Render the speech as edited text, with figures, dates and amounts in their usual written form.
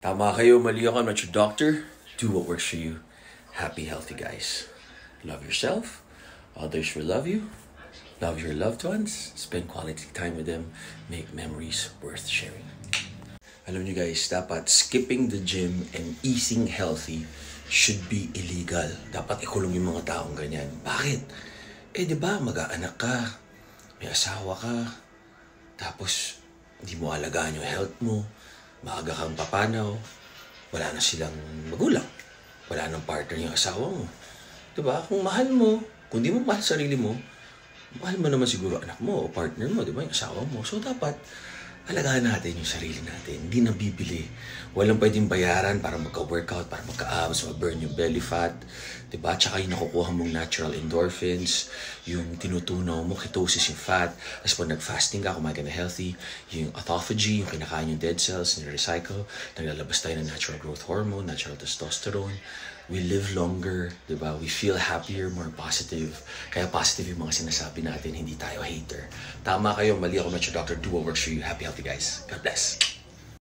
Tama kayo, mali ako. I'm not your doctor. Do what works for you. Happy, healthy guys. Love yourself. Others will love you. Love your loved ones. Spend quality time with them. Make memories worth sharing. Alam niyo guys, dapat skipping the gym and eating healthy should be illegal. Dapat ikulong yung mga taong ganyan. Bakit? Eh, di ba, mag-aanak ka, may asawa ka, tapos hindi mo alagaan yung health mo, maaga kang papanaw, wala na silang magulang, wala nang partner yung asawa mo. Di ba? Kung mahal mo, kung di mo mahal sarili mo, mahal mo naman siguro anak mo o partner mo, di ba? Yung asawa mo. So, dapat alagaan natin yung sarili natin. Hindi nabibili. Walang pwedeng bayaran para magka-workout, para magka-abs, mag-burn yung belly fat. Diba? Tsaka yung nakukuha mong natural endorphins, yung tinutunaw mo, ketosis yung fat. Tapos pag nag-fasting ka, kumain ka na healthy, yung autophagy, yung kinakain yung dead cells, nire-recycle, naglalabas tayo ng natural growth hormone, natural testosterone. We live longer, diba? We feel happier, more positive. Kaya positive yung mga sinasabi natin, hindi tayo hater. Tama kayo, mali ako, not your doctor. Do what works for you. Happy, healthy guys. God bless.